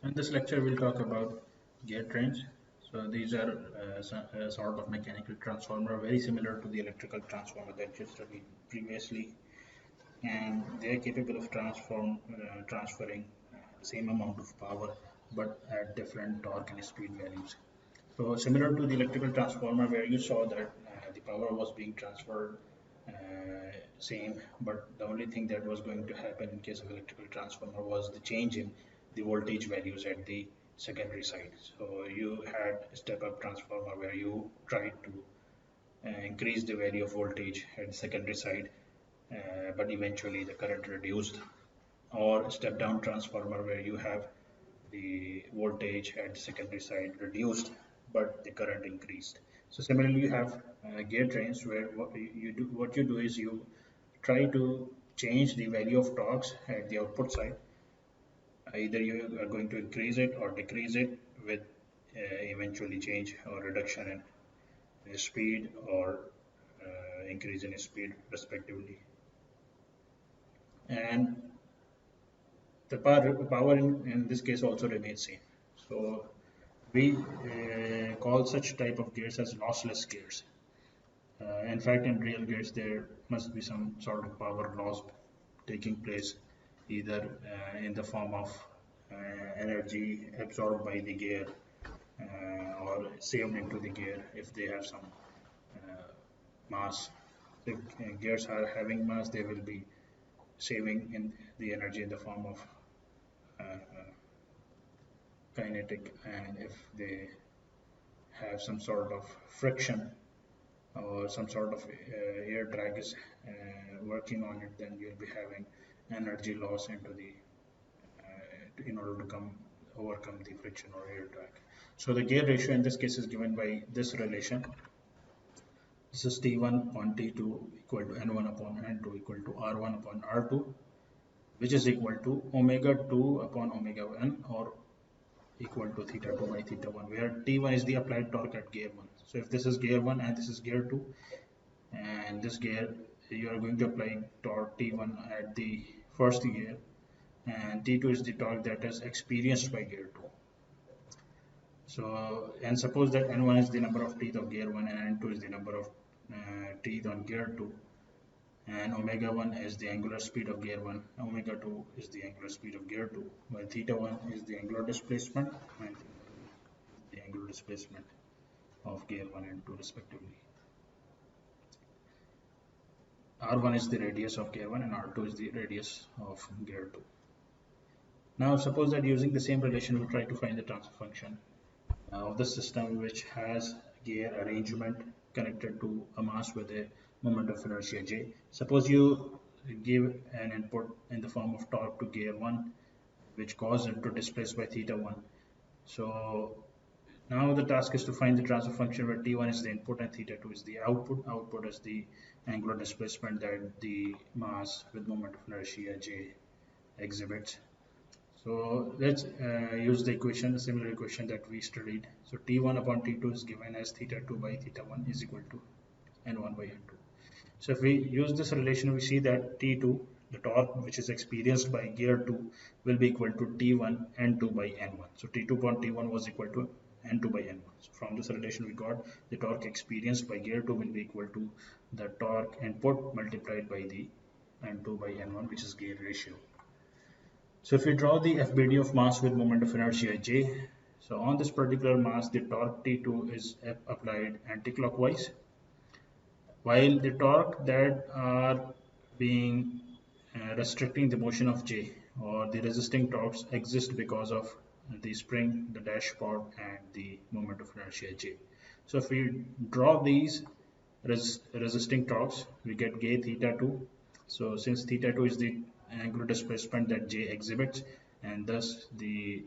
In this lecture, we'll talk about gear trains. So these are a sort of mechanical transformer, very similar to the electrical transformer that you studied previously, and they are capable of transferring same amount of power, but at different torque and speed values. So similar to the electrical transformer, where you saw that the power was being transferred same, but the only thing that was going to happen in case of electrical transformer was the change in the voltage values at the secondary side. So you had a step-up transformer where you tried to increase the value of voltage at the secondary side, but eventually the current reduced, or step-down transformer where you have the voltage at the secondary side reduced, but the current increased. So similarly, you have gear trains where what you do is you try to change the value of torques at the output side. Either you are going to increase it or decrease it with eventually change or reduction in speed or increase in speed respectively. And the power in this case also remains same. So we call such type of gears as lossless gears. In fact, in real gears, there must be some sort of power loss taking place, either in the form of energy absorbed by the gear or saved into the gear if they have some mass. If gears are having mass, they will be saving in the energy in the form of kinetic, and if they have some sort of friction or some sort of air drag is working on it, then you'll be having energy loss into the in order to overcome the friction or air drag. So the gear ratio in this case is given by this relation. This is T1 upon T2 equal to N1 upon N2 equal to R1 upon R2, which is equal to omega 2 upon omega 1, or equal to theta 2 by theta 1, where T1 is the applied torque at gear 1. So if this is gear 1 and this is gear 2, and this gear, you are going to apply torque T1 at the first gear, and T2 is the torque that is experienced by gear 2. So, and suppose that N1 is the number of teeth of gear 1 and N2 is the number of teeth on gear 2, and omega 1 is the angular speed of gear 1, omega 2 is the angular speed of gear 2, while theta 1 is the angular displacement and the angular displacement of gear 1 and 2 respectively. R1 is the radius of gear 1 and R2 is the radius of gear 2. Now suppose that using the same relation we try to find the transfer function of the system which has gear arrangement connected to a mass with a moment of inertia J. Suppose you give an input in the form of torque to gear 1 which causes it to displace by theta 1. So now the task is to find the transfer function where T1 is the input and theta 2 is the output. Output is the angular displacement that the mass with moment of inertia J exhibits. So let's use the equation, the similar equation that we studied. So T1 upon T2 is given as theta 2 by theta 1 is equal to N1 by N2. So if we use this relation, we see that T2, the torque which is experienced by gear 2, will be equal to T1 N2 by N1. So T2 upon T1 was equal to N2 by N1. So from this relation we got the torque experienced by gear 2 will be equal to the torque input multiplied by the N2 by N1, which is gear ratio. So if we draw the FBD of mass with moment of inertia J, so on this particular mass the torque T2 is applied anticlockwise, while the torque that are being restricting the motion of J, or the resisting torques, exist because of the spring, the dashpot and the moment of inertia J. So if we draw these resisting torques, we get K theta 2. So since theta 2 is the angular displacement that J exhibits, and thus the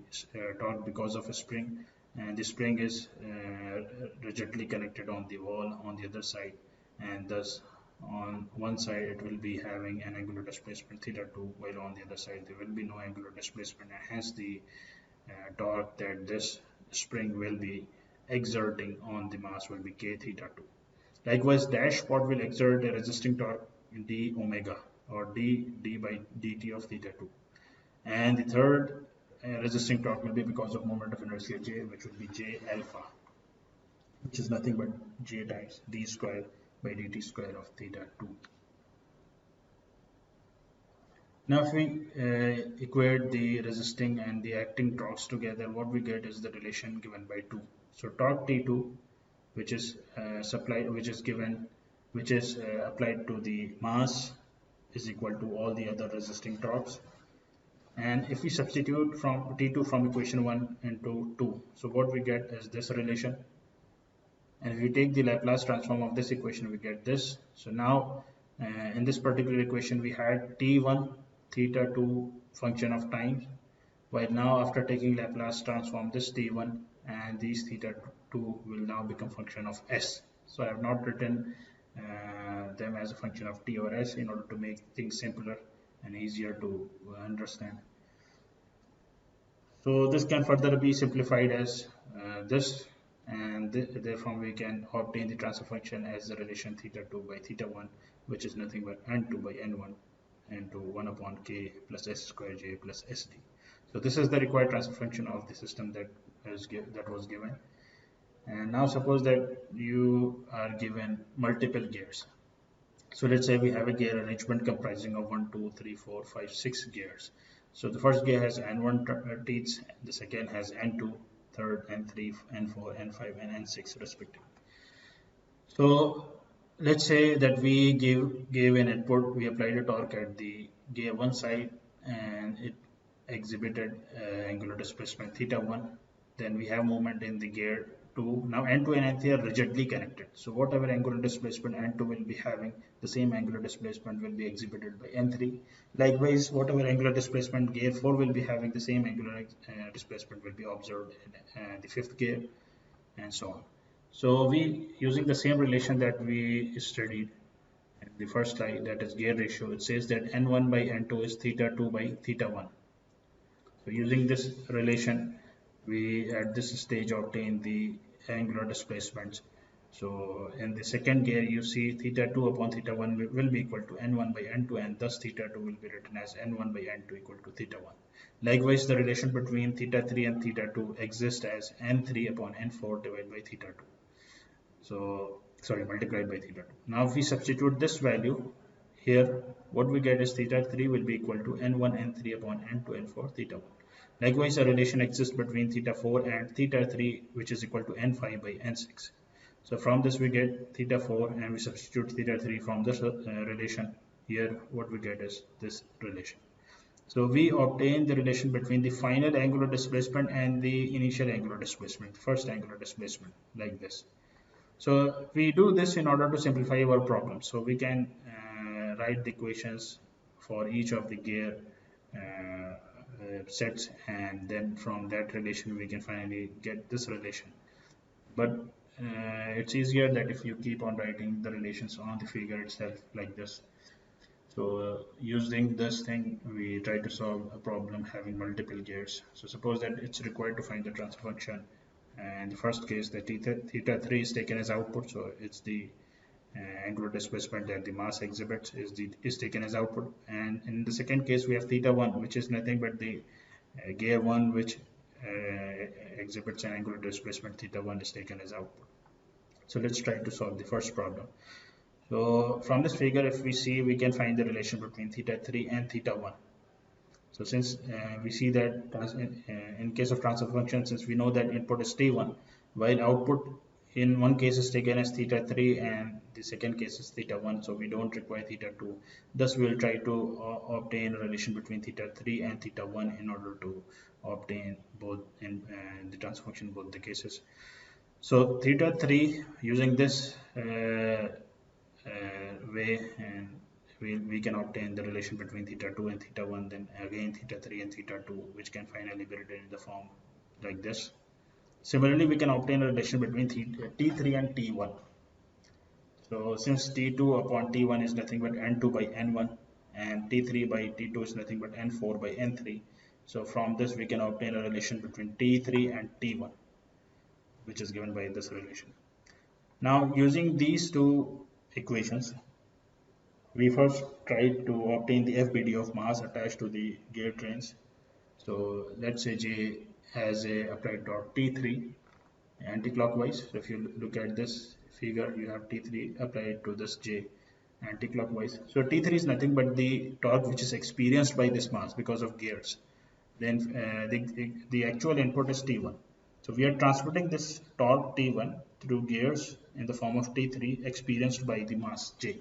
torque because of a spring, and the spring is rigidly connected on the wall on the other side, and thus on one side it will be having an angular displacement theta 2, while on the other side there will be no angular displacement, and hence the torque that this spring will be exerting on the mass will be K theta 2. Likewise, dashpot will exert a resisting torque d omega, or d by dt of theta 2. And the third resisting torque will be because of moment of inertia J, which would be J alpha, which is nothing but J times d square by dt square of theta 2. Now if we equate the resisting and the acting torques together, what we get is the relation given by 2. So torque T2, which is applied to the mass, is equal to all the other resisting torques. And if we substitute from T2 from equation 1 into 2, so what we get is this relation. And if we take the Laplace transform of this equation, we get this. So now in this particular equation, we had T1 theta 2 function of time, while now after taking Laplace transform, this T1 and these theta 2 will now become function of S. So I have not written them as a function of T or S in order to make things simpler and easier to understand. So this can further be simplified as this, and therefore we can obtain the transfer function as the relation theta 2 by theta 1, which is nothing but n2 by n1 into 1 upon k plus s square j plus sd. So this is the required transfer function of the system that was given. And now suppose that you are given multiple gears. So let's say we have a gear arrangement comprising of 1, 2, 3, 4, 5, 6 gears. So the first gear has N1 teeth, the second has N2, third N3, N4, N5, and N6 respectively. So let's say that we gave an input, we applied a torque at the gear 1 side and it exhibited angular displacement theta 1. Then we have movement in the gear 2. Now N2 and N3 are rigidly connected. So whatever angular displacement N2 will be having, the same angular displacement will be exhibited by N3. Likewise, whatever angular displacement gear 4 will be having, the same angular displacement will be observed in the 5th gear, and so on. So we, using the same relation that we studied in the first slide, that is gear ratio, it says that N1 by N2 is theta 2 by theta 1. So using this relation, we at this stage obtain the angular displacements. So in the second gear, you see theta 2 upon theta 1 will be equal to N1 by N2, and thus theta 2 will be written as N1 by N2 equal to theta 1. Likewise, the relation between theta 3 and theta 2 exists as N3 upon N4 divided by theta 2. So, sorry, multiplied by theta 2. Now, if we substitute this value here, what we get is theta 3 will be equal to N1, N3 upon N2, N4, theta 1. Likewise, a relation exists between theta 4 and theta 3, which is equal to N5 by N6. So from this we get theta 4 and we substitute theta 3 from this relation. Here what we get is this relation. So we obtain the relation between the final angular displacement and the initial angular displacement, first angular displacement, like this. So we do this in order to simplify our problem. So we can write the equations for each of the gear sets, and then from that relation we can finally get this relation. But it's easier that if you keep on writing the relations on the figure itself like this. So using this thing, we try to solve a problem having multiple gears. So suppose that it's required to find the transfer function. And in the first case, the theta 3 is taken as output, so it's the angular displacement that the mass exhibits is taken as output. And in the second case, we have theta 1, which is nothing but the gear 1, which exhibits an angular displacement theta 1 is taken as output. So let's try to solve the first problem. So from this figure, if we see, we can find the relation between theta 3 and theta 1. So since we see that in case of transfer function, since we know that input is t1, while output in one case is taken as theta 3 and the second case is theta 1, so we don't require theta 2. Thus we will try to obtain a relation between theta 3 and theta 1 in order to obtain both in the transfer function in both the cases. So theta 3, using this way, and we can obtain the relation between theta 2 and theta 1, then again theta 3 and theta 2, which can finally be written in the form like this. Similarly, we can obtain a relation between T3 and T1. So since T2 upon T1 is nothing but N2 by N1 and T3 by T2 is nothing but N4 by N3. So from this we can obtain a relation between T3 and T1, which is given by this relation. Now using these two equations, we first tried to obtain the FBD of mass attached to the gear trains. So let's say J has a applied torque T3 anti-clockwise. So if you look at this figure, you have T3 applied to this J anti-clockwise. So T3 is nothing but the torque which is experienced by this mass because of gears. Then the actual input is T1. So we are transmitting this torque T1 through gears in the form of T3 experienced by the mass J.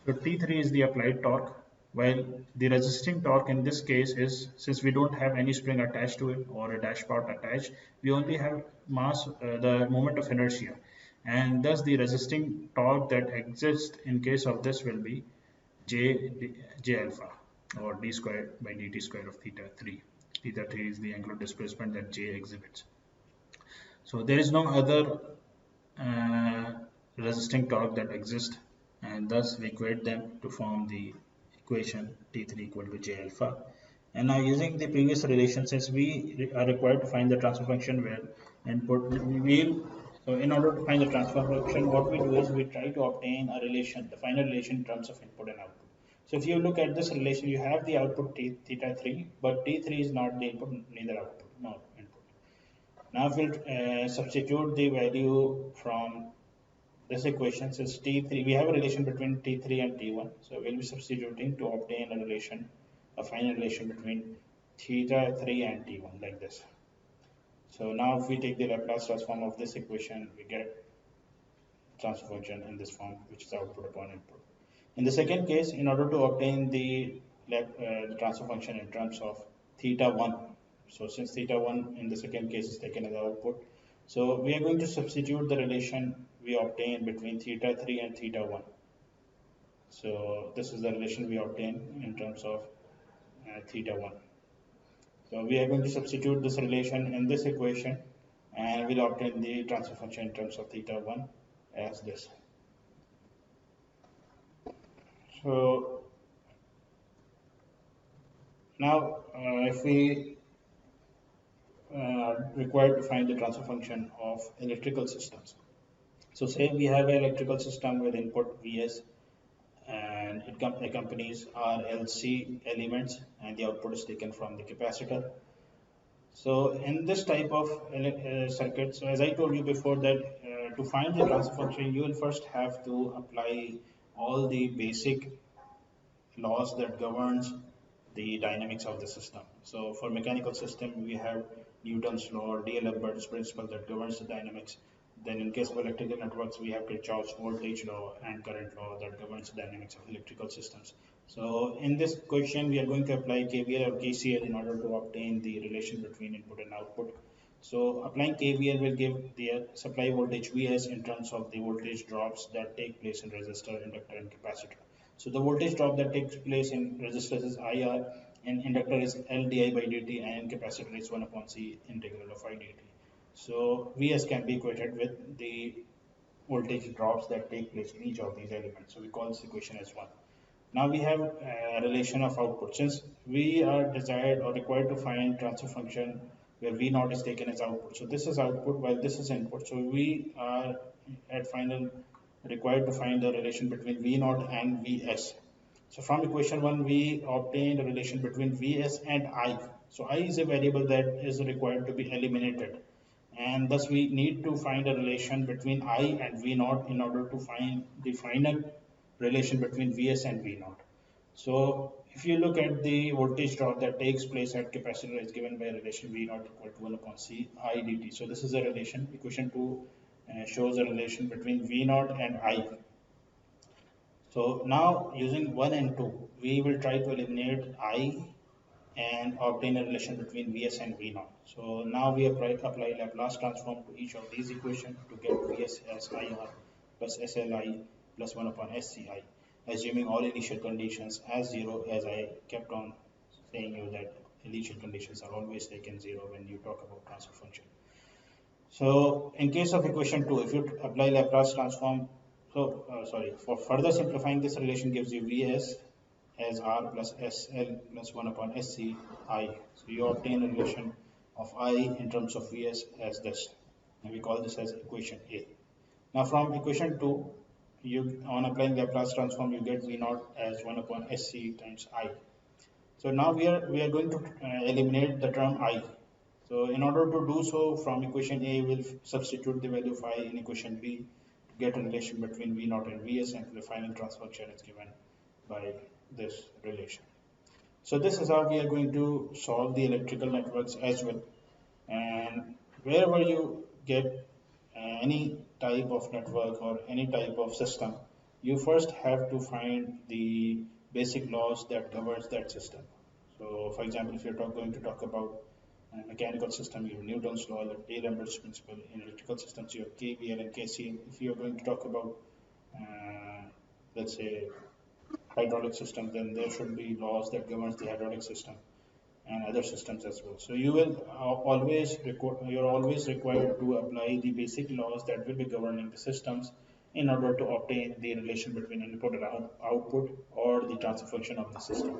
So T3 is the applied torque, while the resisting torque in this case is, since we don't have any spring attached to it or a dashpot attached, we only have mass, the moment of inertia. And thus the resisting torque that exists in case of this will be J alpha, or d squared by dt squared of theta 3. Theta 3 is the angular displacement that J exhibits. So there is no other uh, resisting torque that exist, and thus we equate them to form the equation T3 equal to J alpha. And now using the previous relation, since we are required to find the transfer function where input we will, so in order to find the transfer function, what we do is we try to obtain a relation, the final relation in terms of input and output. So if you look at this relation, you have the output theta 3, but T3 is not the input, neither output, no input. Now we'll substitute the value from this equation. Since T3, we have a relation between T3 and T1. So we'll be substituting to obtain a relation, a final relation between theta 3 and T1 like this. So now if we take the Laplace transform of this equation, we get transfer function in this form, which is output upon input. In the second case, in order to obtain the transfer function in terms of theta 1, so since theta 1 in the second case is taken as output, so we are going to substitute the relation we obtain between theta 3 and theta 1. So this is the relation we obtain in terms of theta 1. So we are going to substitute this relation in this equation, and we'll obtain the transfer function in terms of theta 1 as this. So now if we required to find the transfer function of electrical systems. So say we have an electrical system with input Vs and it accompanies our LC elements, and the output is taken from the capacitor. So in this type of circuit, so as I told you before that to find the transfer function, you will first have to apply all the basic laws that governs the dynamics of the system. So for mechanical system, we have Newton's law, D.L.Embert's principle that governs the dynamics. Then in case of electrical networks, we have Kirchhoff's voltage law and current law that governs the dynamics of electrical systems. So in this question, we are going to apply KVL or KCL in order to obtain the relation between input and output. So applying KVL will give the supply voltage Vs in terms of the voltage drops that take place in resistor, inductor, and capacitor. So the voltage drop that takes place in resistors is IR, in inductor is L di by dt, and in capacitor is 1 upon C integral of I dt. So Vs can be equated with the voltage drops that take place in each of these elements. So we call this equation as 1. Now we have a relation of output. Since we are desired or required to find transfer function where V naught is taken as output. So this is output while this is input. So we are at final required to find the relation between V naught and Vs. So from equation 1 we obtained a relation between Vs and I. So I is a variable that is required to be eliminated, and thus we need to find a relation between I and V naught in order to find the final relation between Vs and V naught. So if you look at the voltage drop that takes place at capacitor is given by a relation V naught equal to 1 upon C I dt. So this is a relation. Equation 2 shows a relation between V naught and I. So now using 1 and 2, we will try to eliminate I and obtain a relation between Vs and V naught. So now we apply Laplace transform to each of these equations to get Vs as IR plus SLI plus 1 upon SCI, assuming all initial conditions as 0, as I kept on saying you that initial conditions are always taken 0 when you talk about transfer function. So in case of equation 2, if you apply Laplace transform, for further simplifying, this relation gives you Vs as R plus SL plus 1 upon SC I. So you obtain a relation of I in terms of Vs as this, and we call this as equation A. Now from equation 2, on applying Laplace transform, you get V naught as 1 upon SC times I. So now we are going to eliminate the term I. So in order to do so, from equation A, we'll substitute the value of I in equation B to get a relation between V naught and Vs, and the final transfer function is given by this relation. So this is how we are going to solve the electrical networks as well. And wherever you get any type of network or any type of system, you first have to find the basic laws that governs that system. So for example, if you're going to talk about a mechanical system, you have Newton's law, the D'Alembert's principle. In electrical systems, you have KVL and KCL. If you're going to talk about, let's say, hydraulic system, then there should be laws that governs the hydraulic system and other systems as well. So you will you're always required to apply the basic laws that will be governing the systems in order to obtain the relation between input and output or the transfer function of the system.